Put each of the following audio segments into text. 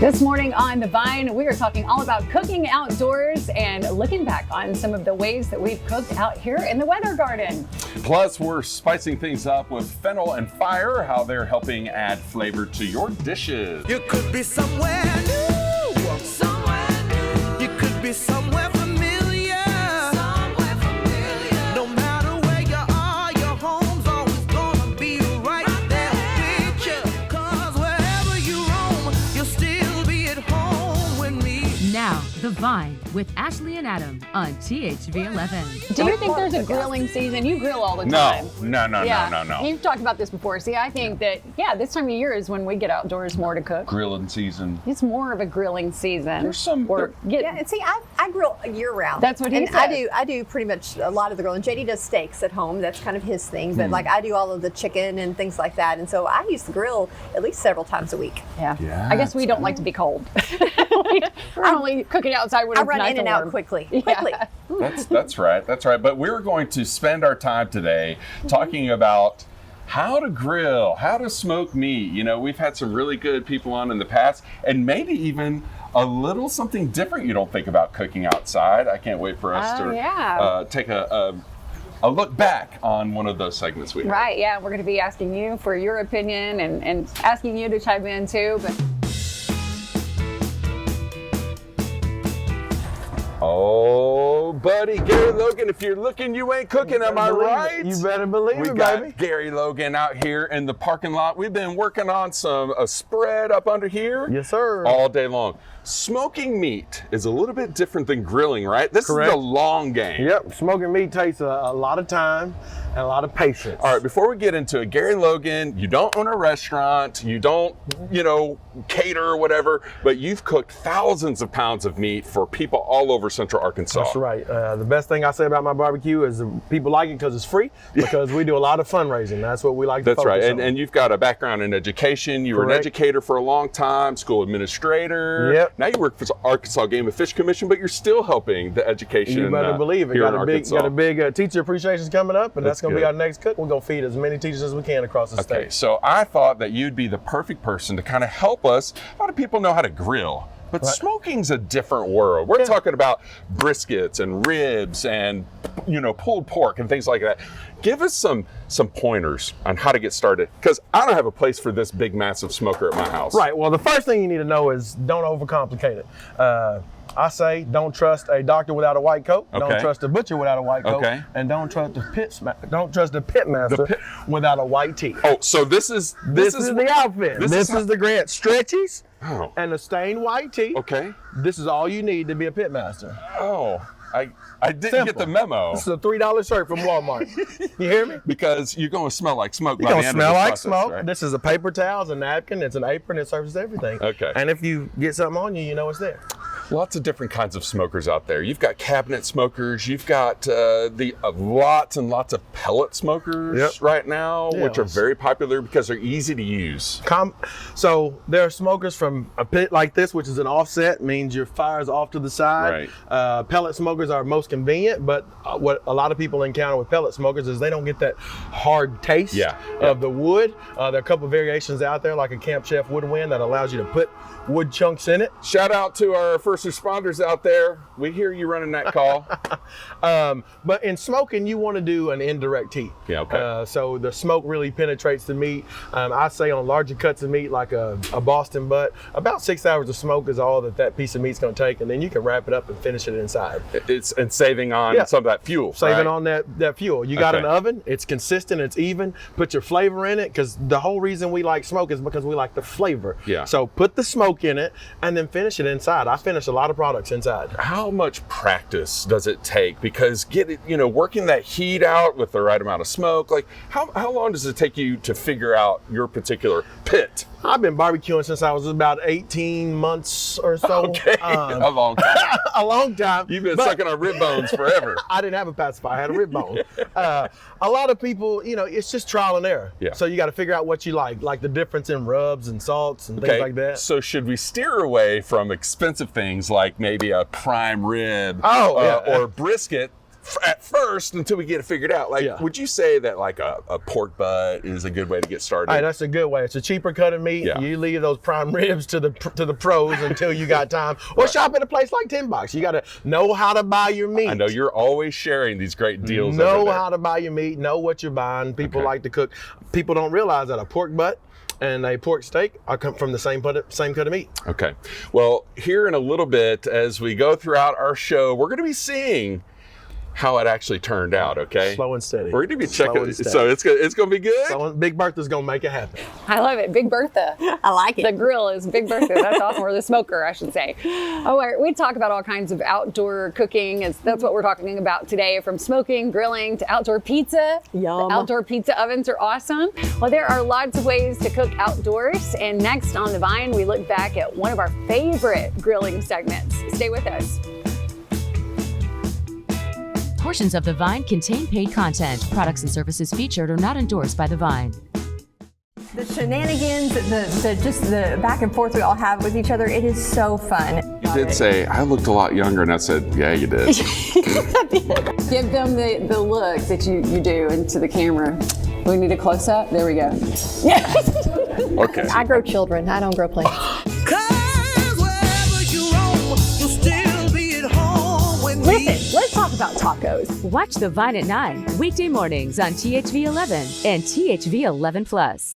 This morning on The Vine, we are talking all about cooking outdoors and looking back on some of the ways that we've cooked out here in the Weather Garden. Plus, we're spicing things up with fennel and fire, how they're helping add flavor to your dishes. You could be somewhere new. Somewhere new. You could be somewhere familiar. Somewhere familiar. No matter where you are, your home's always gonna be right there with you. 'Cause wherever you roam, you'll still be at home with me. Now, The Vine with Ashley and Adam on THV 11. Do you think there's a grilling season? You grill all the time. No. You've talked about this before. See, I think that, this time of year is when we get outdoors more to cook. Grilling season. It's more of a grilling season. There's some... And see, I grill year round. That's what he said. I do pretty much a lot of the grilling. JD does steaks at home. That's kind of his thing. But like I do all of the chicken and things like that. And so I use the grill at least several times a week. Yeah. I guess we don't like to be cold. We're only cooking outside when I it's run nice in and warm. out quickly. That's right. But we're going to spend our time today talking about how to grill, how to smoke meat. You know, we've had some really good people on in the past, and maybe even a little something different you don't think about cooking outside. I can't wait for us to take a look back on one of those segments we have. Right, yeah. We're going to be asking you for your opinion and asking you to chime in too. But oh, buddy, Gary Logan, if you're looking, you ain't cooking, am I right? You better believe it, We got baby. Gary Logan out here in the parking lot. We've been working on a spread up under here. Yes, sir. All day long. Smoking meat is a little bit different than grilling, right? This Correct. is the long game. Yep, smoking meat takes a lot of time and a lot of patience. All right, before we get into it, Gary Logan, you don't own a restaurant, you don't, cater or whatever, but you've cooked thousands of pounds of meat for people all over Central Arkansas. That's right. The best thing I say about my barbecue is people like it because it's free, because we do a lot of fundraising. That's what we like to That's focus right. on. And you've got a background in education. You were an Correct. educator for a long time, school administrator. Yep. Now you work for the Arkansas Game and Fish Commission, but you're still helping the education. You better believe it. Here Got in a big Arkansas. teacher appreciation coming up, and that's going to be good. our next cook. We're going to feed as many teachers as we can across the Okay, state. so I thought that you'd be the perfect person to kind of help us. A lot of people know how to grill, but smoking's a different world. We're talking about briskets and ribs and pulled pork and things like that. Give us some pointers on how to get started, because I don't have a place for this big massive smoker at my house. Right. Well, the first thing you need to know is don't overcomplicate it. I say don't trust a doctor without a white coat. Okay. Don't trust a butcher without a white coat. Okay. And don't trust a pit master without a white tee. Oh, so this is the outfit. This is the Grant stretchies Oh. and a stained white tee. Okay. This is all you need to be a pit master. Oh, I didn't Simple. get the memo. This is a $3 shirt from Walmart. You hear me? Because you're going to smell like smoke You're by gonna the end smell of the like process, smoke. right? This is a paper towel, it's a napkin, it's an apron, it serves everything. Okay. And if you get something on you, you know it's there. Lots of different kinds of smokers out there. You've got cabinet smokers. You've got lots and lots of pellet smokers right now, which are very popular because they're easy to use. So there are smokers from a pit like this, which is an offset, means your fire is off to the side. Right. Pellet smokers are most convenient, but what a lot of people encounter with pellet smokers is they don't get that hard taste of the wood. There are a couple of variations out there, like a Camp Chef Woodwind that allows you to put wood chunks in it. Shout out to our first responders out there. We hear you running that call. But in smoking, you want to do an indirect heat. Yeah, okay. So the smoke really penetrates the meat. I say on larger cuts of meat, like a Boston butt, about 6 hours of smoke is all that piece of meat's going to take, and then you can wrap it up and finish it inside. And saving on some of that fuel. Saving right? on that fuel. You got an oven, it's consistent, it's even. Put your flavor in it, because the whole reason we like smoke is because we like the flavor. Yeah. So put the smoke in it and then finish it inside. I finish a lot of products inside. How much practice does it take? Because working that heat out with the right amount of smoke, like how long does it take you to figure out your particular pit? I've been barbecuing since I was about 18 months or so. Okay, a long time. A long time. You've been sucking on rib bones forever. I didn't have a pacifier, I had a rib bone. A lot of people, it's just trial and error. Yeah. So you got to figure out what you like the difference in rubs and salts and things like that. So should we steer away from expensive things like maybe a prime rib or brisket at first until we get it figured out. Like, would you say that like a pork butt is a good way to get started? Hey, that's a good way. It's a cheaper cut of meat. Yeah. You leave those prime ribs to the pros until you got time. Or shop at a place like 10 Bucks. You got to know how to buy your meat. I know you're always sharing these great deals. Know how to buy your meat. Know what you're buying. People like to cook. People don't realize that a pork butt and a pork steak are come from the same cut of meat. Okay. Well, here in a little bit, as we go throughout our show, we're going to be seeing how it actually turned out, okay? Slow and steady. We're going to be checking. So it's going to be good? So Big Bertha's going to make it happen. I love it. Big Bertha. I like it. The grill is Big Bertha. That's awesome. Or the smoker, I should say. Oh, we talk about all kinds of outdoor cooking. That's what we're talking about today, from smoking, grilling, to outdoor pizza. Yum. The outdoor pizza ovens are awesome. Well, there are lots of ways to cook outdoors. And next on The Vine, we look back at one of our favorite grilling segments. Stay with us. Portions of The Vine contain paid content. Products and services featured are not endorsed by The Vine. The shenanigans, the back and forth we all have with each other, it is so fun. You did say, I looked a lot younger, and I said, yeah, you did. Give them the look that you do into the camera. We need a close-up. There we go. Okay. I grow children. I don't grow plants. 'Cause wherever you roam, you'll still be at home with me. Listen, let's talk about tacos. Watch The Vine at 9, weekday mornings on THV 11 and THV 11+.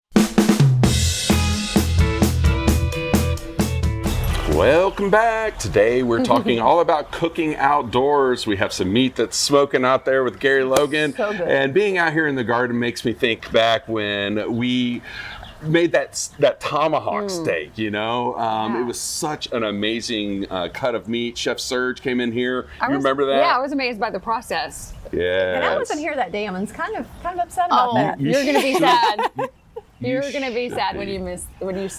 Welcome back. Today we're talking all about cooking outdoors. We have some meat that's smoking out there with Gary Logan. So good. And being out here in the garden makes me think back when we made that tomahawk steak, you know? It was such an amazing cut of meat. Chef Serge came in here. You remember that? Yeah, I was amazed by the process. Yeah. And I wasn't here that day. I was kind of upset about that. You're gonna be sad. You're gonna be sad when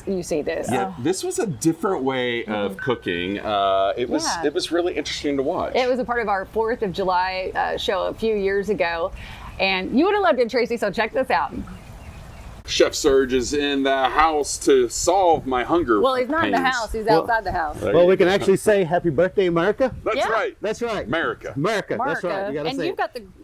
you see this. Yeah, this was a different way of cooking. It was really interesting to watch. It was a part of our 4th of July show a few years ago, and you would have loved it, Tracy. So check this out. Chef Serge is in the house to solve my hunger. Well, he's not in the pains. house. He's outside the house. Well, we can actually say happy birthday, America. That's Yeah. right. That's right. America. America. That's right. You gotta and say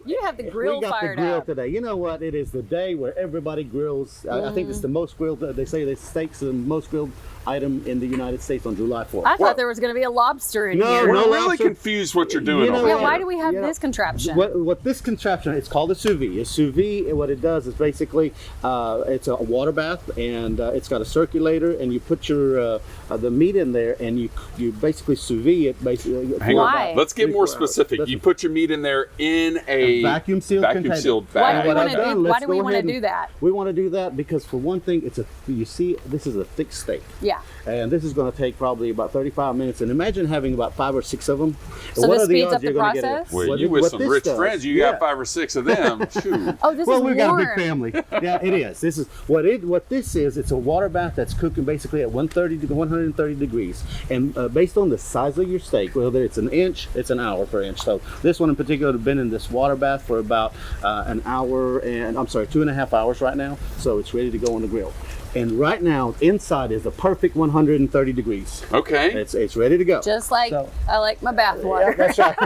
you have the grill we got fired the grill up. today. You know what? It is the day where everybody grills. I think it's the most grilled. They say the steaks are the most grilled item in the United States on July 4th. I thought there was going to be a lobster in No, here. We're no really lobster. confused what you're doing You know over Yeah, here. why do we have You know, this contraption? What this contraption, it's called a sous vide. A sous vide, what it does is basically, it's a water bath, and it's got a circulator, and you put your the meat in there, and you basically sous vide it. Basically, Hang Why? on. Let's get more 3-4 hours. specific. Listen. You put your meat in there in a vacuum sealed container. Why do we What want I've to done, do? Why let's do we go want to ahead do and- that? We want to do that because, for one thing, you see, this is a thick steak. Yeah. And this is going to take probably about 35 minutes. And imagine having about 5 or 6 of them. So What this are the speeds odds up the you're gonna get it? process? Well, What you it- with what some this rich does- friends, you yeah. got 5 or 6 of them. Shoot. Oh, this Well, is we've warm. got a big family. Yeah, it is. This is what this is. It's a water bath that's cooking basically at 130 degrees. And based on the size of your steak, whether it's an inch, it's an hour per inch. So this one in particular has been in this water bath for about an hour and 2.5 hours right now. So it's ready to go on the grill. And right now, inside is a perfect 130 degrees. Okay. It's ready to go. Just like So- I like my bath water. That's right.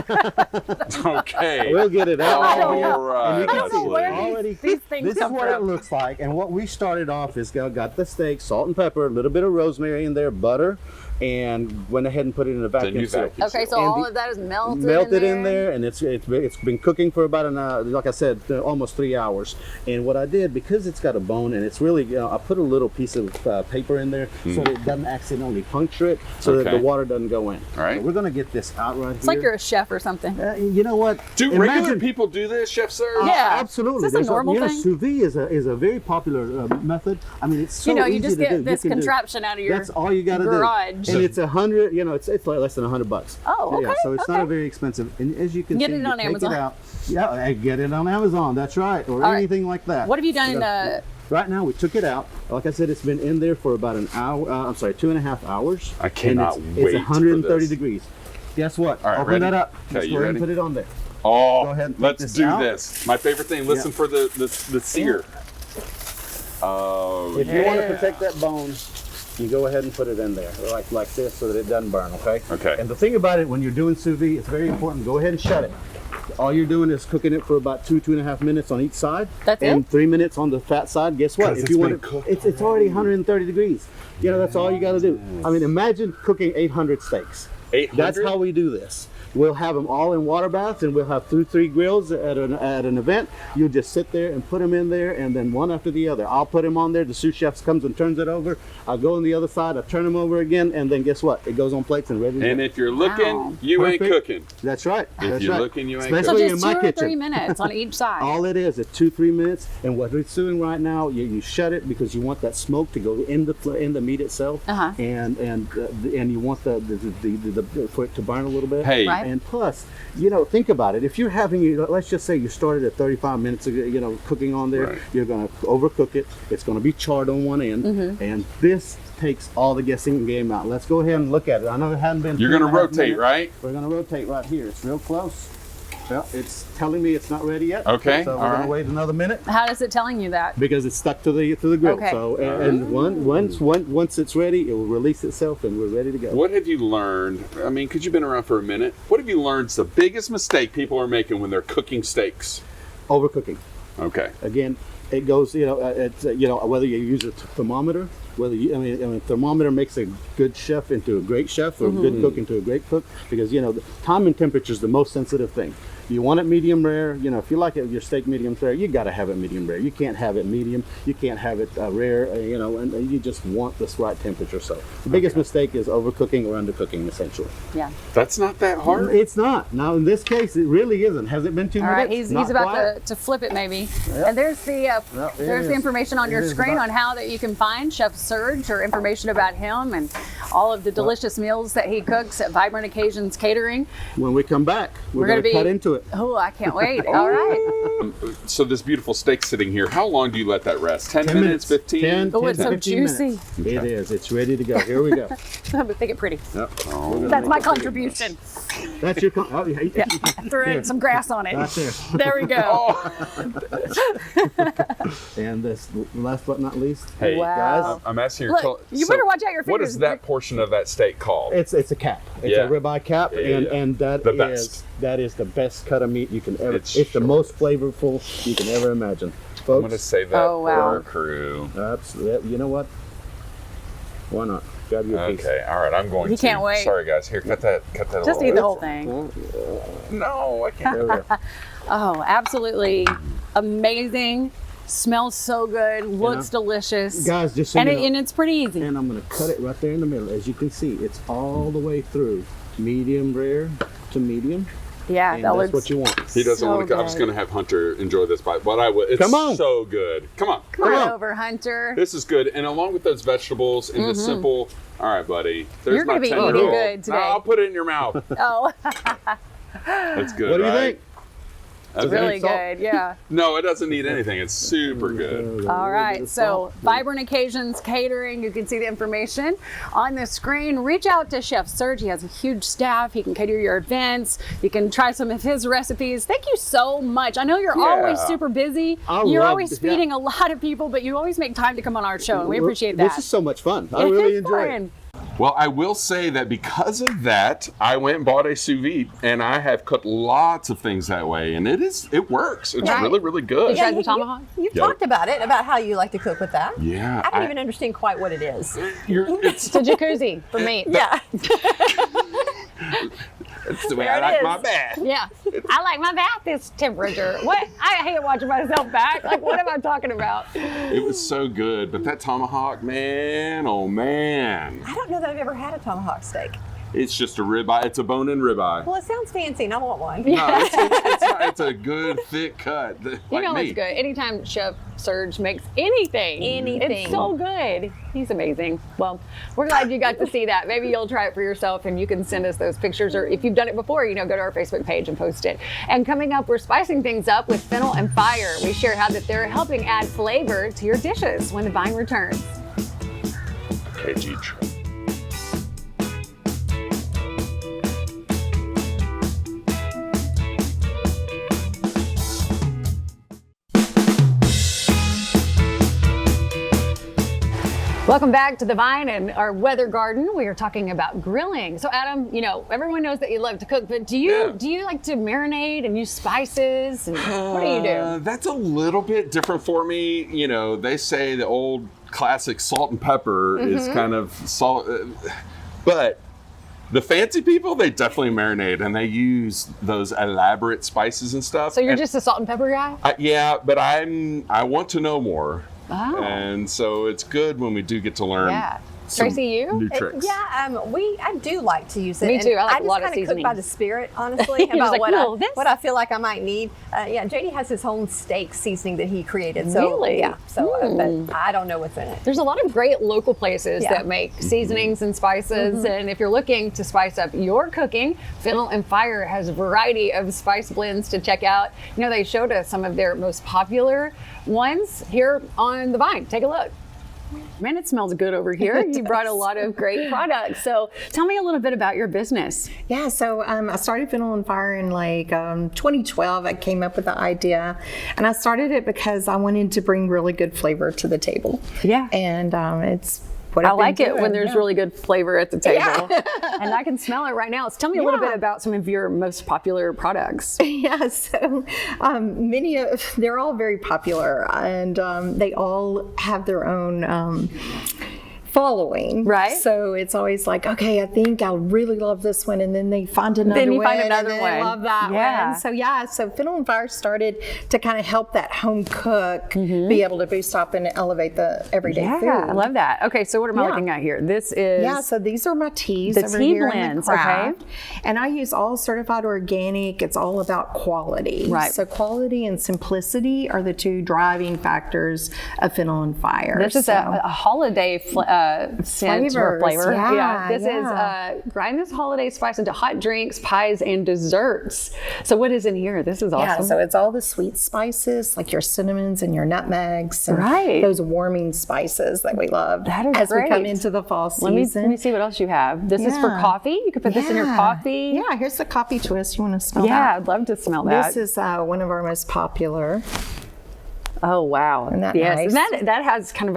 Okay. We'll get it out. All right. And you can I don't know see where already. these things This is come what from. it looks like. And what we started off is got the steak, salt and pepper, a little bit of rosemary in there, butter, and went ahead and put it in a vacuum you seal. vacuum Okay, so And all the- of that is melted in there, and it's been cooking for about an hour, like I said, almost 3 hours. And what I did, because it's got a bone and it's really, I put a little piece of paper in there so that it doesn't accidentally puncture it, so that Okay. the water doesn't go in. All right. So we're gonna get this out right It's here. like you're a chef or something. You know what? Do Imagine- regular people do this, Chef Serge? Yeah. Absolutely. Is this a normal thing? Sous vide is a very popular method. I mean, it's so You easy just to do. get You this can do- contraption out of your That's all you got to do. garage. And it's 100. It's like less than $100. Oh, Yeah, okay, so it's not a very expensive. And as you can Get see, it you on take Amazon. it out. Yeah, get it on Amazon. That's right, or All right. anything like that. What have you done? Right now, we took it out. Like I said, it's been in there for about an hour. 2.5 hours. I cannot and wait It's 130 for this. degrees. Guess what? All right, Open ready? that up. Okay, Let's you go ahead ready? and put it on there. Oh, Go ahead and take let's this do out. this. My favorite thing. Listen for the sear. Oh, If you want to protect that bone, you go ahead and put it in there, like this, so that it doesn't burn, okay? Okay. And the thing about it, when you're doing sous vide, it's very important. Go ahead and shut it. all you're doing is cooking it for about 2.5 minutes on each side. That's and it? 3 minutes on the fat side. Guess what? 'Cause If it's you been want it, cooked it's already 130 degrees. You know, that's all you got to do. I mean, imagine cooking 800 steaks. 800? That's how we do this. We'll have them all in water baths, and we'll have 2-3 grills at an event. You just sit there and put them in there, and then one after the other. I'll put them on there. The sous chef comes and turns it over. I'll go on the other side. I turn them over again, and then guess what? It goes on plates and ready to And go. if you're looking, Wow. you ain't Perfect. cooking. That's right. If That's you're right. looking, you ain't Especially cooking. So in just my 2 or 3 kitchen. minutes on each side. All it is 2-3 minutes, and what it's doing right now, you shut it because you want that smoke to go in the meat itself, Uh-huh. and you want the for it to burn a little bit. Hey. Right. And plus, you know, think about it. If you're having, let's just say you started at 35 minutes, you know, cooking on there, Right. you're going to overcook it. It's going to be charred on one end, Mm-hmm. and this takes all the guessing game out. Let's go ahead and look at it. I know it hasn't been. You're going to 3.5 rotate, minutes. right? We're going to rotate right here. It's real close. Well, it's telling me it's not ready yet. Okay, So all we're going right. to wait another minute How is it telling you that? because it's stuck to the grill. Okay. So and once it's ready, it will release itself, and we're ready to go. What have you learned? I mean, because you've been around for a minute. What have you learned is the biggest mistake people are making when they're cooking steaks? Overcooking. Okay. Again, it goes. You know, it's whether you use a thermometer, thermometer makes a good chef into a great chef, or a good cook into a great cook, because the time and temperature is the most sensitive thing. You want it medium rare. You know, if you like it, your steak medium rare, you got to have it medium rare. You can't have it medium. You can't have it rare. And you just want this right temperature. So the biggest mistake is overcooking or undercooking, essentially. Yeah. That's not that hard. It's not. Now in this case, it really isn't. Has it been 2 All minutes? right, he's Not about quite. to flip it maybe. And there's the Yep, it there's the is. information on your It is screen about- on how that you can find Chef Serge, or information about him and all of the delicious meals that he cooks at Vibrant Occasions Catering. When we come back, we're gonna going to cut be- into it. Oh, I can't wait. All right. So this beautiful steak sitting here, how long do you let that rest? 10 10 minutes? 15? 10, Oh, it's 10 so 15 minutes. juicy. It is. It's ready to go. Here we go. But make it pretty. Yep. That's my contribution. That's your. Oh, Yeah. Threw some grass on it. Right there. There we go. And this, last but not least, Hey, Wow. I'm asking your Look, you better watch out your What fingers. is that portion of that steak called? it's a cap. It's Yeah. a ribeye cap, Yeah, yeah, yeah. and that The is best. that is the best cut of meat you can ever. It's It's the sure most flavorful you can ever imagine, I'm folks. going to save that Oh, wow. for our crew. Absolutely. You know what? Why not? Grab your piece. Okay, all right, I'm going He to. can't wait. Sorry, guys. Here, cut that Just a little eat the bit. whole thing. No, I can't. There we go. Oh, absolutely amazing. Smells so good. Looks delicious. Guys, just so and, you know- and it's pretty easy. And I'm going to cut it right there in the middle. As you can see, it's all the way through, medium rare to medium. Yeah, And that that's looks what you want. He doesn't So want to. I'm just good. going to have Hunter enjoy this bite. But I would. It's Come on. so good. Come on. Come on. over, Hunter. This is good. And along with those vegetables and the simple. All right, buddy. There's You're gonna my be 10-year-old. eating good today. No, I'll put it in your mouth. Oh, That's good. What do you right? think? Okay. really salt? good. Yeah. No, it doesn't need anything. It's super good. All right. So, Vibrant Occasions Catering, you can see the information on the screen. Reach out to Chef Serge. He has a huge staff. He can cater your events. You can try some of his recipes. Thank you so much. I know you're always Yeah. super busy. I You're love always it, yeah. feeding a lot of people, but you always make time to come on our show, and we appreciate that. This is so much fun. I really It's enjoy it. fun. Well, I will say that because of that, I went and bought a sous vide, and I have cooked lots of things that way, and it works. It's Right. really, really good. Yeah. the tomahawk? You've Yep. talked about it, about how you like to cook with that. Yeah, I don't even understand quite what it is. It's It's a jacuzzi for me. Yeah. the way There I it like is. my bath. Yeah. I like my bath this temperature. What? I hate watching myself back. Like, what am I talking about? It was so good, but that tomahawk, man, oh man, I don't know that I've ever had a tomahawk steak. it's just a ribeye. It's a bone-in ribeye. Well, it sounds fancy, and I want one. No, it's not. It's a good thick cut. You Like know me. what's good? Anytime Chef Serge makes anything, it's so good. He's amazing. Well, we're glad you got to see that. Maybe you'll try it for yourself, and you can send us those pictures, or if you've done it before, go to our Facebook page and post it. And coming up, we're spicing things up with fennel and fire. We share how that they're helping add flavor to your dishes when the vine returns. KG Truck. Welcome back to the Vine and our weather garden. We are talking about grilling. So Adam, you know, everyone knows that you love to cook, but do you like to marinate and use spices? And what do you do? That's a little bit different for me. You know, they say the old classic salt and pepper is kind of salt, but the fancy people, they definitely marinate and they use those elaborate spices and stuff. So you're just a salt and pepper guy? Yeah, but I want to know more. Oh. And so it's good when we do get to learn. Yeah. some Tracy, you? new tricks. I do like to use it. Me too. I like just a lot of kind of cook seasoning. by the spirit, honestly, You're about like, what I feel like I might need. JD has his own steak seasoning that he created. So, Really? Yeah. So, but I don't know what's in it. There's a lot of great local places Yeah. that make seasonings and spices. And if you're looking to spice up your cooking, Fiddle and Fire has a variety of spice blends to check out. You know, they showed us some of their most popular ones here on the Vine. Take a look. Man, it smells good over here. You brought a lot of great products. So tell me a little bit about your business. Yeah, so I started Fiddle and Fire in 2012. I came up with the idea, and I started it because I wanted to bring really good flavor to the table. Yeah. And it's what I I've been like it when doing, there's yeah. really good flavor at the table. And I can smell it right now. So tell me a little bit about some of your most popular products. Yeah, so they're all very popular, and they all have their own following. Right. So it's always like, okay, I think I really love this one, and then they find another Then you one, find another and one. then love that Yeah. one. So Fiddle and Fire started to kind of help that home cook be able to boost up and elevate the everyday food. Yeah, I love that. Okay, so what am I looking at here? This is... Yeah, so these are my teas the over tea here in blends, the craft. okay. And I use all certified organic. It's all about quality. Right. So quality and simplicity are the two driving factors of Fiddle and Fire. This is a holiday scent or Flavors, flavor. yeah, This is grind this holiday spice into hot drinks, pies, and desserts. So what is in here? This is awesome. Yeah, so it's all the sweet spices like your cinnamons and your nutmegs and Right. those warming spices that we love That is as great. we come into the fall Let season. me see what else you have. This is for Yeah. coffee. You could put this in your coffee. Yeah, here's the coffee twist. You want to smell Yeah, that? I'd love to smell that. This is one of our most popular. Oh wow! Isn't that yes, nice? and that has kind of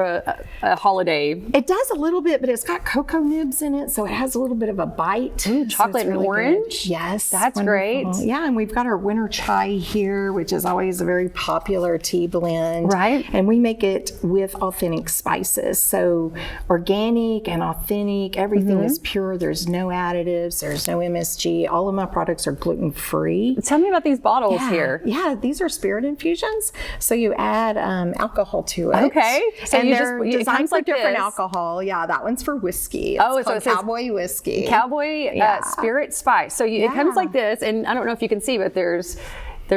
a holiday. It does a little bit, but it's got cocoa nibs in it, so it has a little bit of a bite. Ooh, So chocolate it's and really orange? good. Yes, That's wonderful. great. Yeah, and we've got our winter chai here, which is always a very popular tea blend. Right. And we make it with authentic spices, so organic and authentic. Everything is pure. There's no additives. There's no MSG. All of my products are gluten free. Tell me about these bottles here. Yeah, these are spirit infusions. So you add alcohol to it. Okay. So and you they're it designed comes for like different this. alcohol. Yeah, that one's for whiskey. Oh, It's so called it says Cowboy whiskey. Cowboy Yeah. spirit spice. So it comes like this, and I don't know if you can see, but there's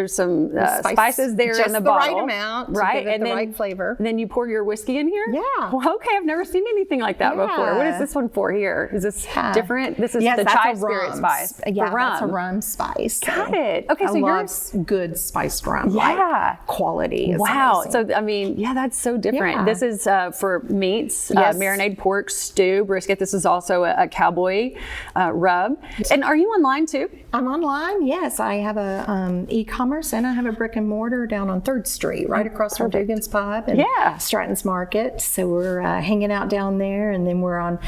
some spices there just in the the bottle, right amount to right? give it And the then right flavor. And then you pour your whiskey in here. Yeah. Well, okay, I've never seen anything like that before. What is Yeah. this one for here? Is this different? This is Yes, the that's chai a spirit rum. spice. Yeah, the rum. that's a rum spice. Got it. Okay, I so love yours. good spiced rum. Yeah. Like quality. Is Wow. amazing. So, I mean, yeah, that's so different. Yeah. This is for meats, Yes. marinated pork, stew, brisket. This is also a cowboy rub. And are you online too? I'm online. Yes, I have a e-commerce and I have a brick and mortar down on 3rd Street, right across from Dugan's Pub and Yeah. Stratton's Market. So we're hanging out down there, and then we're on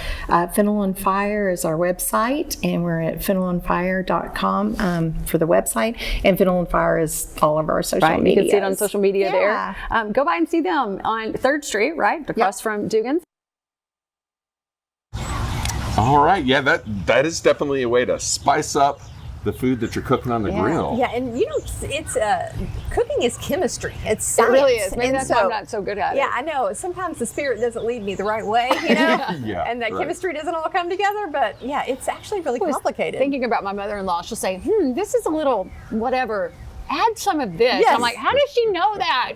Fiddle and Fire is our website, and we're at fiddleandfire.com for the website, and Fiddle and Fire is all of our social Right, media. you can see it on social media Yeah. there. Go by and see them on 3rd Street, right across from Dugan's. All right, yeah, that is definitely a way to spice up the food that you're cooking on the grill. Yeah, and you know, it's cooking is chemistry. It's It science. really is. Maybe And that's why I'm not so good at it. Yeah, I know. Sometimes the spirit doesn't lead me the right way, you know, Yeah, and that right. chemistry doesn't all come together. But yeah, it's actually really complicated. Thinking about my mother-in-law, she'll say, this is a little whatever. Add some of this. Yes. I'm like, how does she know that?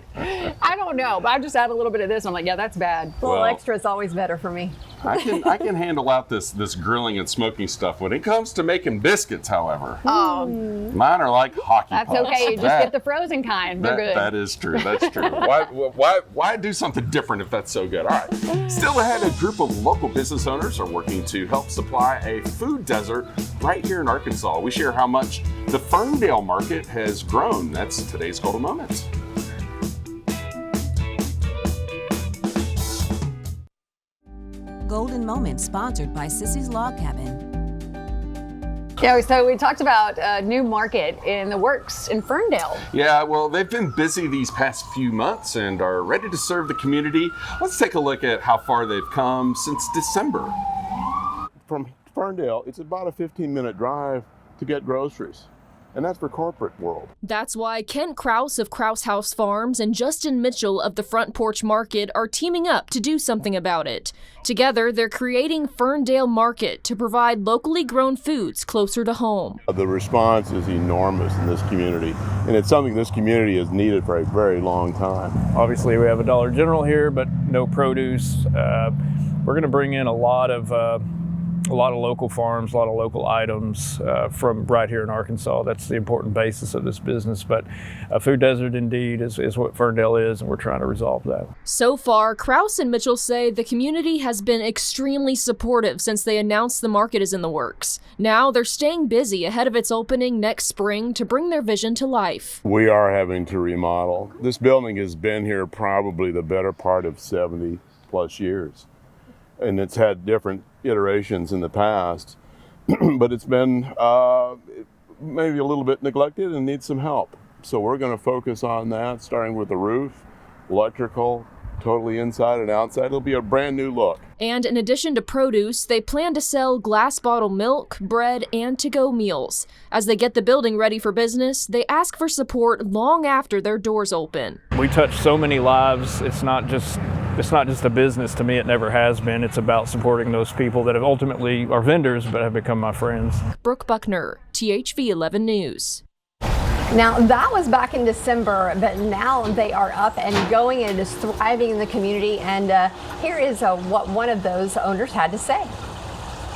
I don't know, but I just add a little bit of this. And I'm like, yeah, that's bad. a little Well- extra is always better for me. I can handle out this Oh. grilling and smoking stuff. When it comes to making biscuits, however, mine are like hockey That's pucks. okay. You just get the frozen kind. They're good. That is true. That's true. Why do something different if that's so good? All right. Still ahead, a group of local business owners are working to help supply a food desert right here in Arkansas. We share how much the Ferndale market has grown. That's today's Golden Moment. Golden Moment, sponsored by Sissy's Log Cabin. Yeah, so we talked about a new market in the works in Ferndale. Yeah, well, they've been busy these past few months and are ready to serve the community. Let's take a look at how far they've come since December. From Ferndale, it's about a 15-minute drive to get groceries. And that's for corporate world. That's why Kent Krause of Krause House Farms and Justin Mitchell of the Front Porch Market are teaming up to do something about it. Together, they're creating Ferndale Market to provide locally grown foods closer to home. The response is enormous in this community, and it's something this community has needed for a very long time. Obviously, we have a Dollar General here, but no produce. We're going to bring in a lot of local farms, a lot of local items from right here in Arkansas. That's the important basis of this business. But a food desert indeed is what Ferndale is, and we're trying to resolve that. So far, Krause and Mitchell say the community has been extremely supportive since they announced the market is in the works. Now they're staying busy ahead of its opening next spring to bring their vision to life. We are having to remodel. This building has been here probably the better part of 70 plus years. And it's had different iterations in the past, but it's been maybe a little bit neglected and needs some help. So we're going to focus on that, starting with the roof, electrical, totally inside and outside. It'll be a brand new look. And in addition to produce, they plan to sell glass bottle milk, bread, and to-go meals. As they get the building ready for business, they ask for support long after their doors open. We touch so many lives. It's not just a business to me. It never has been. It's about supporting those people that have ultimately are vendors but have become my friends. Brooke Buckner, THV 11 News. Now, that was back in December, but now they are up and going and it is thriving in the community. And here is what one of those owners had to say.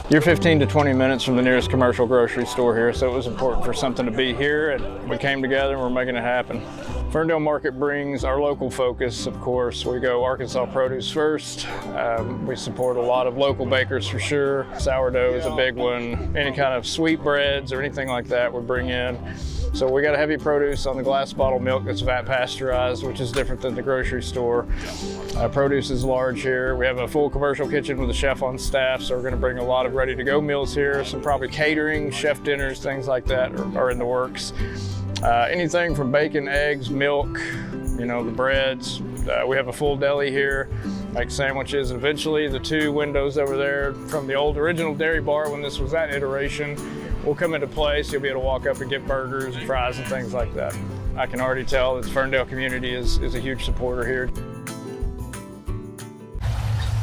You're 15 to 20 minutes from the nearest commercial grocery store here, so it was important for something to be here, and we came together and we're making it happen. Ferndale Market brings our local focus, of course. We go Arkansas produce first. We support a lot of local bakers for sure. Sourdough is a big one. Any kind of sweet breads or anything like that we bring in. So we got a heavy produce on the glass bottle milk that's vat pasteurized, which is different than the grocery store. Produce is large here. We have a full commercial kitchen with a chef on staff, so we're going to bring a lot of ready-to-go meals here. Some probably catering, chef dinners, things like that are in the works. Anything from bacon, eggs, milk, the breads. We have a full deli here, make sandwiches. Eventually, the two windows over there from the old original dairy bar, when this was that iteration, will come into place. You'll be able to walk up and get burgers and fries and things like that. I can already tell that the Ferndale community is a huge supporter here.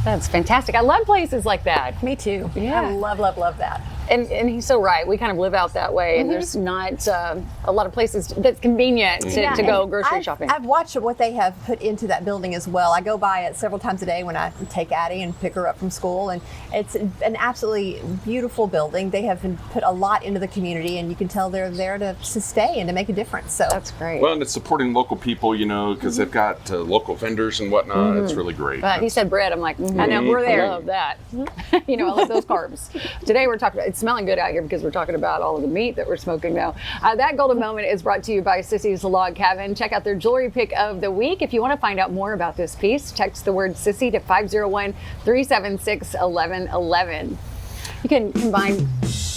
That's fantastic. I love places like that. Me too. Yeah. I love, love, love that. And he's so right. We kind of live out that way, and there's not a lot of places that's convenient to go grocery shopping. I've watched what they have put into that building as well. I go by it several times a day when I take Addie and pick her up from school, and it's an absolutely beautiful building. They have put a lot into the community, and you can tell they're there to stay and to make a difference. So that's great. Well, and it's supporting local people, because they've got local vendors and whatnot. It's really great. He said bread. I'm like, I know, we're there. I love that. I love those carbs. Today we're talking about, it's smelling good out here because we're talking about all of the meat that we're smoking now. That golden moment is brought to you by Sissy's Log Cabin. Check out their jewelry pick of the week. If you want to find out more about this piece, text the word Sissy to 501-376-1111. You can combine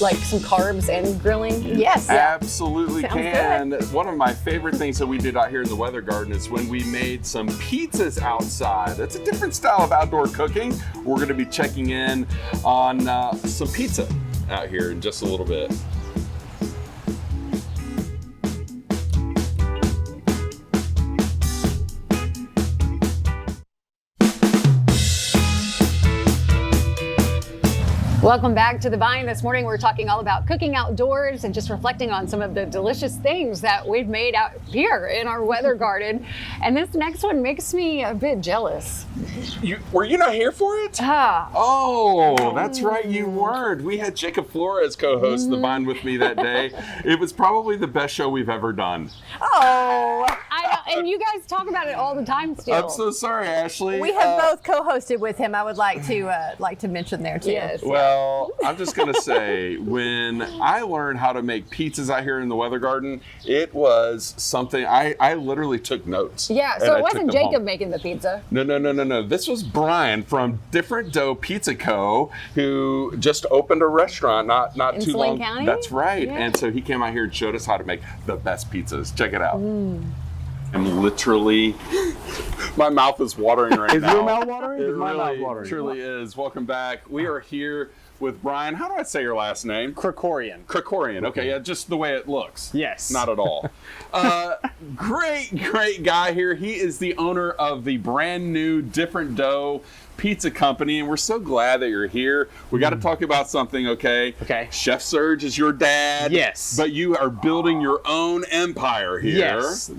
like some carbs and grilling. Yes. Absolutely can. Good. One of my favorite things that we did out here in the Weather Garden is when we made some pizzas outside. It's a different style of outdoor cooking. We're going to be checking in on some pizza out here in just a little bit. Welcome back to The Vine. This morning we're talking all about cooking outdoors and just reflecting on some of the delicious things that we've made out here in our weather garden. And this next one makes me a bit jealous. Were you not here for it? Oh, that's right, you weren't. We had Jacob Flores co-host The Vine with me that day. It was probably the best show we've ever done. Oh, I know. and you guys talk about it all the time still. I'm so sorry, Ashley. We have both co-hosted with him. I would like to mention there too. Yes. Well, I'm just gonna say, when I learned how to make pizzas out here in the Weather Garden, it was something. I literally took notes. Yeah, so it wasn't Jacob making the pizza. No. This was Brian from Different Dough Pizza Co., who just opened a restaurant not In too Saline long. County? That's right. Yeah. And so he came out here and showed us how to make the best pizzas. Check it out. I'm literally, my mouth is watering right now. Is your mouth watering? It Is my mouth really watering? truly is. Welcome back. We are here with Brian. How do I say your last name? Krikorian. Krikorian. Okay, yeah, just the way it looks. Yes. Not at all. Great guy here. He is the owner of the brand new Different Dough Pizza Company, and we're so glad that you're here. We got to talk about something, okay? Okay. Chef Serge is your dad. Yes. But you are building your own empire here. Yes.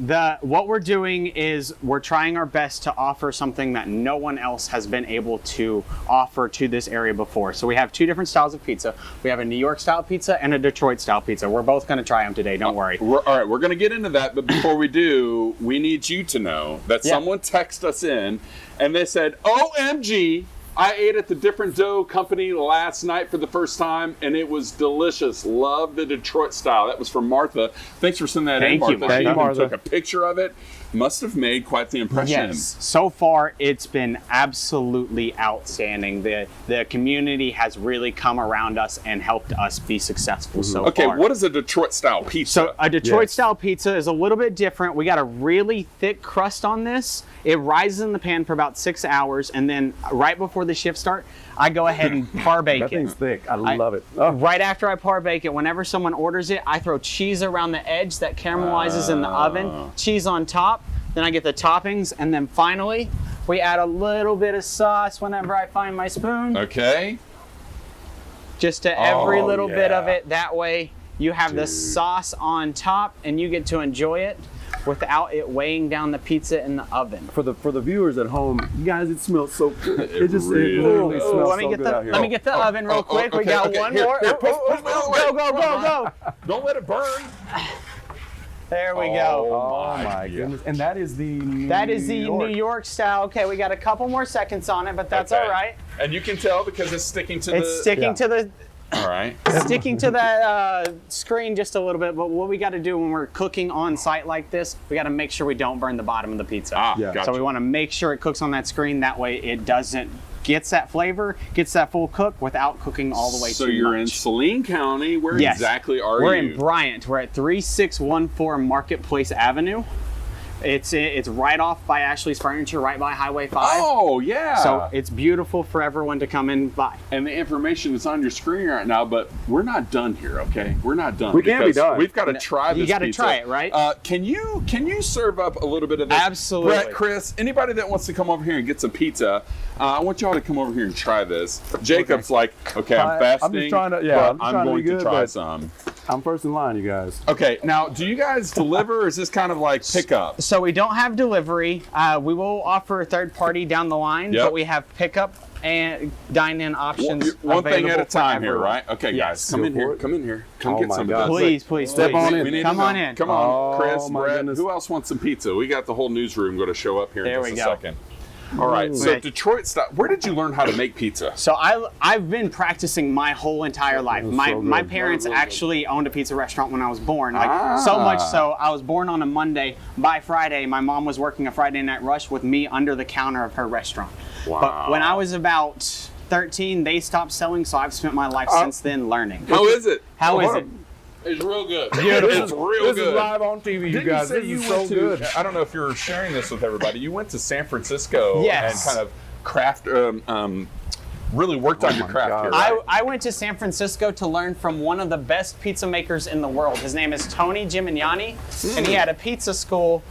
What we're doing is we're trying our best to offer something that no one else has been able to offer to this area before. So we have two different styles of pizza. We have a New York style pizza and a Detroit style pizza. We're both going to try them today. Don't worry. All right, we're going to get into that, but before we do, we need you to know that someone texted us in and they said, OMG, I ate at the Different Dough Company last night for the first time, and it was delicious. Love the Detroit style. That was from Martha. Thanks for sending that in, Martha. Thank you, Martha. Took a picture of it. Must have made quite the impression. Yes. So far, it's been absolutely outstanding. The community has really come around us and helped us be successful so far. Okay, what is a Detroit style pizza? So a Detroit style pizza is a little bit different. We got a really thick crust on this. It rises in the pan for about 6 hours, and then right before the shift start, I go ahead and par bake That it. thing's thick. I love it. Oh. Right after I par bake it, whenever someone orders it, I throw cheese around the edge that caramelizes in the oven, cheese on top, then I get the toppings, and then finally, we add a little bit of sauce whenever I find my spoon. Okay. Just to every little bit of it. That way, you have the sauce on top, and you get to enjoy it without it weighing down the pizza in the oven. For the viewers at home, you guys, it smells so good. It really smells let me so get good out here. Let me get the oven real quick. We got one more. Go. Don't let it burn. There we go. Oh my goodness. And that is the New York style. Okay, we got a couple more seconds on it, but that's all right. And you can tell because it's sticking to It's sticking to the All right. sticking to that screen just a little bit, but what we got to do when we're cooking on site like this, we got to make sure we don't burn the bottom of the pizza. Gotcha. So we want to make sure it cooks on that screen. That way it gets that flavor, gets that full cook without cooking all the way too much. So you're in Saline County. Where exactly are We're you? in Bryant. We're at 3614 Marketplace Avenue. It's right off by Ashley's Furniture, right by Highway 5. Oh, yeah. So it's beautiful for everyone to come in by. And the information is on your screen right now, but we're not done here, okay? We're not done. We can't be done. We've got to try this You got to pizza. try it, right? Can you serve up a little bit of this? Absolutely. Brett, Chris, anybody that wants to come over here and get some pizza, I want y'all to come over here and try this. Jacob's like, okay, I'm fasting, I'm just trying to, but I'm I'm going to to try some. I'm first in line, you guys. Okay, now, do you guys deliver, or is this kind of like pickup? So we don't have delivery. We will offer a third party down the line, but we have pickup and dine-in options. One thing at a time here, everyone. right? Okay, guys, come in here. Come in here. Come get some of Please, this. Step on in. We need Come to know. on in. Come on, Chris, Oh, my Brett. goodness. Who else wants some pizza? We got the whole newsroom going to show up here There in we just a go. second. All right, so Okay. Detroit style. Where did you learn how to make pizza? So I've been practicing my whole entire life. My parents actually owned a pizza restaurant when I was born. So much so I was born on a Monday. By Friday, my mom was working a Friday night rush with me under the counter of her restaurant. Wow. But when I was about 13, they stopped selling, so I've spent my life since then learning. How is it? How is it? It's real good. Beautiful. It's real This good. is live on TV, you Didn't guys. say This you is so went to, good. I don't know if you're sharing this with everybody. You went to San Francisco Yes. and kind of craft, really worked on your craft here, right? I went to San Francisco to learn from one of the best pizza makers in the world. His name is Tony Gimignani, and he had a pizza school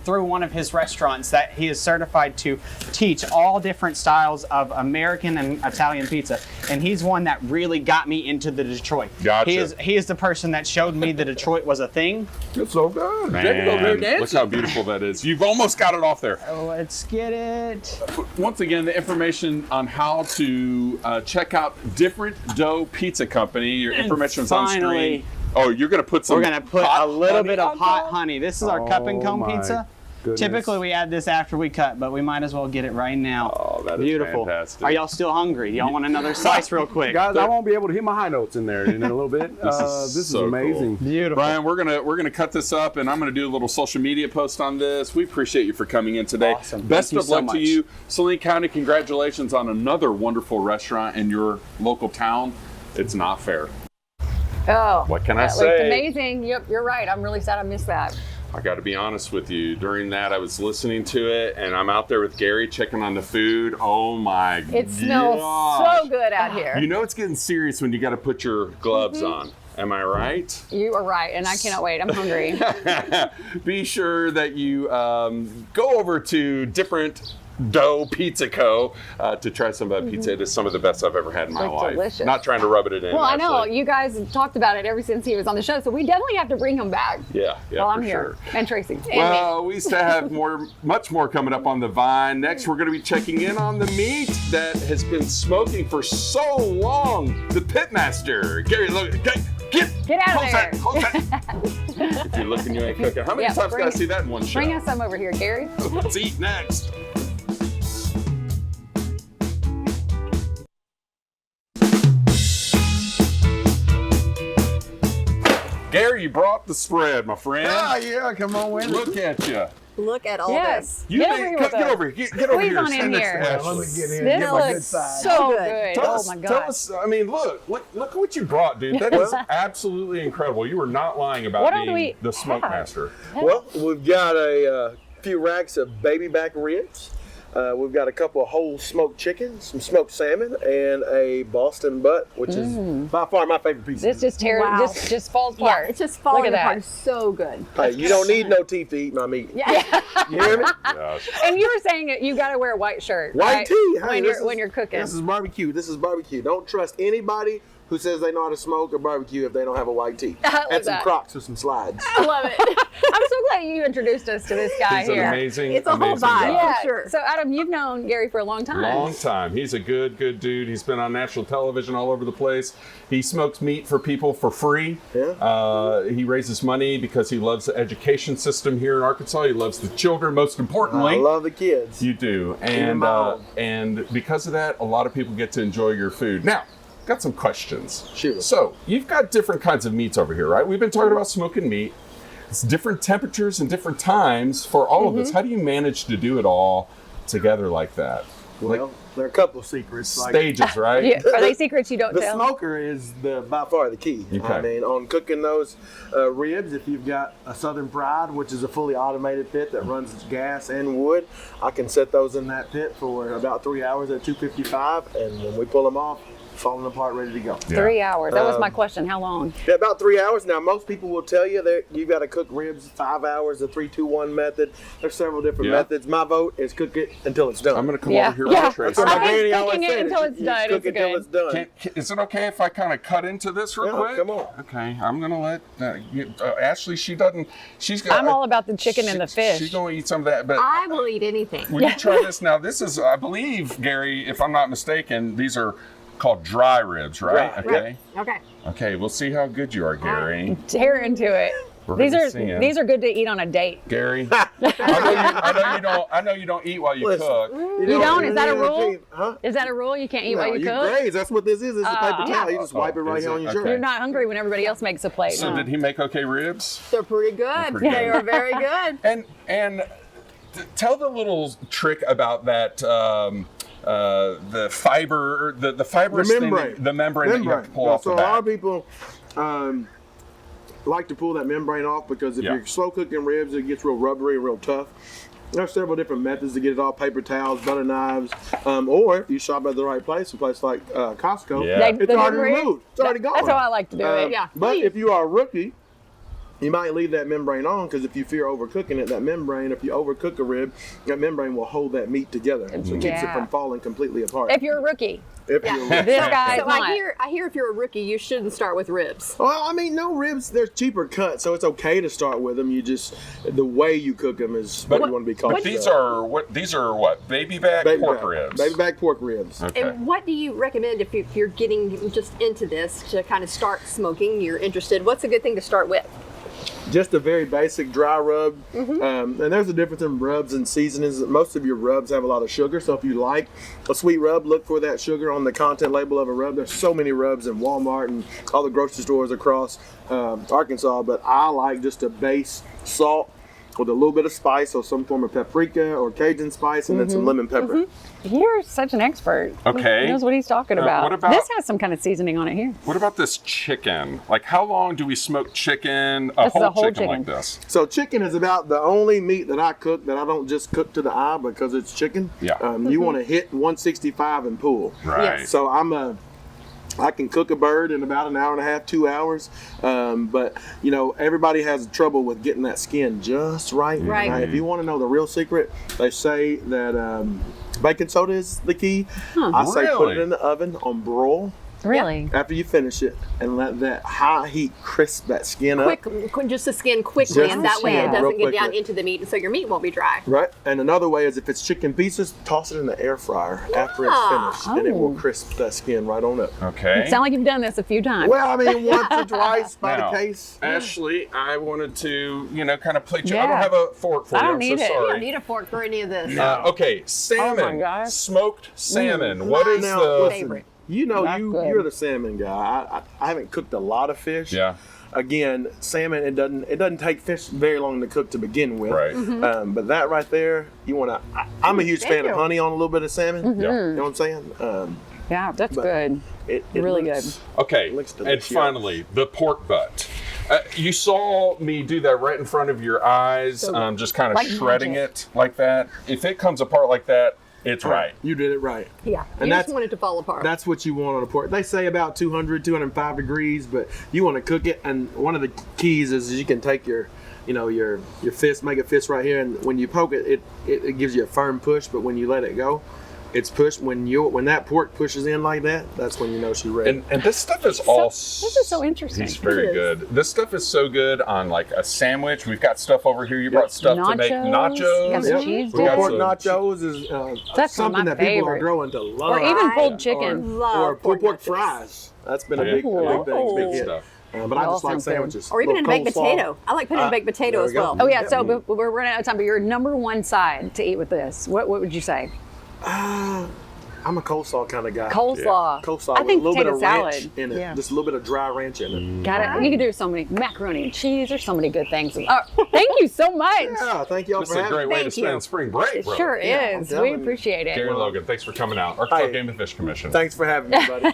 through one of his restaurants that he is certified to teach all different styles of American and Italian pizza. And he's one that really got me into the Detroit. Gotcha. He is the person that showed me that Detroit was a thing. It's so good. Man, look how beautiful that is. You've almost got it off there. Let's get it. Once again, the information on how to check out Different Dough Pizza Company. Your information is on screen. Oh, you're going to put some We're going to put hot a little honey bit of on hot top? honey. This is our cup and comb my. pizza. Goodness. Typically we add this after we cut, but we might as well get it right now. Oh, that is beautiful. fantastic. Are y'all still hungry? Y'all want another slice real quick? Guys, I won't be able to hit my high notes in there in a little bit. This is so amazing. Cool. Beautiful. Brian, we're gonna cut this up, and I'm gonna do a little social media post on this. We appreciate you for coming in today. Awesome. Best Thank of you so luck much. to you, Saline County. Congratulations on another wonderful restaurant in your local town. It's not fair. Oh, What can I that say? looked amazing. Yep, you're right. I'm really sad I missed that. I got to be honest with you. During that, I was listening to it, and I'm out there with Gary checking on the food. Oh my god! It smells so good out here. You know it's getting serious when you got to put your gloves on. Am I right? You are right, and I cannot wait. I'm hungry. Be sure that you go over to Different Dough Pizza Co. To try some of that pizza. It is some of the best I've ever had in my Looks life. delicious. Not trying to rub it in. Well, I know actually. you guys have talked about it ever since he was on the show, so we definitely have to bring him back. Yeah, While I'm for here, sure. and Tracy. And Well, we still have much more coming up on the Vine. Next, we're going to be checking in on the meat that has been smoking for so long. The Pitmaster, Gary Logan. Get out of there. Hold that. If you're looking, you ain't cooking. How many Yeah, times can I see that in one show? Bring us some over here, Gary. Let's eat next. Gary, you brought the spread, my friend. Yeah, come on with it. Look at you. Look at all Yes. this. You Get over here with get us. over here. Get over Squeeze here. on in Stand next here. to Yeah, Ashley. let me get in. This Get my good looks side. so good. Tell Oh us, my tell God. us, I mean, look what you brought, dude. That is absolutely incredible. You were not lying about What all do being we the smoke have? master. Well, we've got a few racks of baby back ribs. We've got a couple of whole smoked chickens, some smoked salmon, and a Boston butt, which is by far my favorite piece. This just just falls Yeah, apart. it's just Look falling at that. apart. It's so good. Hey, you don't need no teeth to eat my meat. Yeah. You hear me? Gosh. And you were saying that you got to wear a white shirt. White right? tee. Hey, when you're cooking. This is barbecue. This is barbecue. Don't trust anybody who says they know how to smoke or barbecue if they don't have a white tee. I love And some that. Crocs with some slides. I love it. I'm so glad you introduced us to this guy He's here. an amazing, It's a whole amazing vibe. guy. Yeah. For sure. So Adam, you've known Gary for a long time. Long time. He's a good dude. He's been on national television all over the place. He smokes meat for people for free. Yeah. He raises money because he loves the education system here in Arkansas. He loves the children, most importantly. I love the kids. You do. Even mom. And because of that, a lot of people get to enjoy your food. Now, got some questions. Shoot. So, you've got different kinds of meats over here, right? We've been talking about smoking meat. It's different temperatures and different times for all of this. How do you manage to do it all together like that? Well, there are a couple of secrets. Stages, right? Yeah. Are they secrets you don't The tell? smoker is by far the key. Okay. I mean, on cooking those ribs, if you've got a Southern Pride, which is a fully automated pit that runs gas and wood, I can set those in that pit for about 3 hours at 255, and when we pull them off, falling apart, ready to go. 3 hours. That was my question. How long? Yeah, about 3 hours. Now, most people will tell you that you've got to cook ribs 5 hours, the 3-2-1 method. There's several different methods. My vote is cook it until it's done. I'm going to come over here with Tracy. That's what my I think granny always cooking it said. until it's done Cook is it till good. it's done. Is it okay if I kind of cut into this real quick? Come on. Okay, I'm going to let Ashley, she doesn't, she's got. I'm all about the chicken and the fish. She's going to eat some of that, but I will eat anything. will you try this? Now, this is, I believe, Gary, if I'm not mistaken, these are called dry ribs, right? Dry. Okay. Okay. Okay, we'll see how good you are, Gary. Tear into it. We're These gonna are see 'em. these are good to eat on a date. Gary, I know you don't eat while you Listen, cook. You don't? Is that a rule? Huh? Is that a rule? You can't eat No, while you cook? graze. That's what this is. It's a paper towel. You just wipe it right is here it? on your Okay. shirt. You're not hungry when everybody else makes a plate. So no. did he make okay ribs? They're pretty good. pretty They good. are very good. And tell the little trick about that. The fiber, the fibrous The membrane. thing, the membrane that you have to pull off so the a lot back. of people like to pull that membrane off because if you're slow cooking ribs, it gets real rubbery and real tough. There are several different methods to get it off: paper towels, butter knives, or if you shop at the right place, a place like Costco, it's already removed. It's already gone. That's how I like to do it. Yeah. But if you are a rookie, you might leave that membrane on because if you fear overcooking it, that membrane, if you overcook a rib, that membrane will hold that meat together. So it keeps it from falling completely apart. If you're a rookie. If you're a rookie. This guy's So not. I hear if you're a rookie, you shouldn't start with ribs. Well, I mean, no ribs, they're cheaper cut, so it's okay to start with them. You just, the way you cook them is what you want to be cautious These of. are what? Baby back pork ribs. Baby back pork ribs. Okay. And what do you recommend if you're getting just into this to kind of start smoking? You're interested. What's a good thing to start with? just a very basic dry rub. And there's a difference in rubs and seasonings. Most of your rubs have a lot of sugar, so if you like a sweet rub, look for that sugar on the content label of a rub. There's so many rubs in Walmart and all the grocery stores across Arkansas, but I like just a base salt with a little bit of spice, or some form of paprika or Cajun spice, and then some lemon pepper. You're such an expert. Okay. He knows what he's talking about. What about this? Has some kind of seasoning on it here. What about this chicken? Like, how long do we smoke chicken? This is a whole chicken like this. So chicken is about the only meat that I cook that I don't just cook to the eye because it's chicken. Yeah. You want to hit 165 and pull. Right. So I can cook a bird in about an hour and a half, 2 hours. But you know, everybody has trouble with getting that skin just right. Right. If you want to know the real secret, they say that baking soda is the key. I say put it in the oven on broil. Really? After you finish it, and let that high heat crisp that skin up. Just the skin quickly, Just and the that way it skin, doesn't real get down quickly. into the meat, and so your meat won't be dry. Right. And another way is if it's chicken pieces, toss it in the air fryer after it's finished, and it will crisp that skin right on up. Okay. You sound like you've done this a few times. Well, I mean, once or twice by Now, the case. Ashley, I wanted to, kind of plate you. I Yeah. don't have a fork for I you. don't I'm need so it. sorry. You don't need a fork for any of this. Okay, salmon. gosh. Smoked salmon. What is Now, the listen, favorite? You know, That's good. you're the salmon guy. I haven't cooked a lot of fish. Yeah. Again, salmon, it doesn't take fish very long to cook to begin with. Right. But that right there, you want to. I'm a huge fan of honey on a little bit of salmon. Yeah. You know what I'm saying? Yeah, that's but good. It Really looks- Okay, looks and delicious. finally, the pork butt. You saw me do that right in front of your eyes, just kind of Like shredding magic. it like that. If it comes apart like that, it's right. You did it right. Yeah. And You that's- just want it to fall apart. That's what you want on a pork. They say about 200, 205 degrees, but you want to cook it. And one of the keys is you can take your fist, make a fist right here, and when you poke it, it gives you a firm push. But when you let it go, it's pushed. When that pork pushes in like that, that's when you know she's ready. And this stuff is all. This is so interesting. He's very good. This stuff is so good on like a sandwich. We've got stuff over here. You brought stuff to make nachos. You got some cheese We got pork some- nachos is That's something my that people are favorite. growing to love. Or even pulled chicken. or pulled pork fries. That's been a big Good hit. stuff. But I All just like sounds good. sandwiches. Or even in Little baked coleslaw. potato. I like putting in baked potato there as we go. well. Oh yeah, so but we're running out of time. But your number one side to eat with this, what would you say? I'm a coleslaw kind of guy. Coleslaw. Coleslaw I with think a little bit potato of ranch salad. in it. Yeah. Just a little bit of dry ranch in it. Got it. You can do so many macaroni and cheese. There's so many good things. Thank you so much. Yeah, thank y'all This for is a having great me. way to spend spring break, It brother. sure Yeah, I'm is. telling We you. appreciate it. Gary Logan, thanks for coming out. Arkansas Hey. Game and Fish Commission. Thanks for having me, buddy.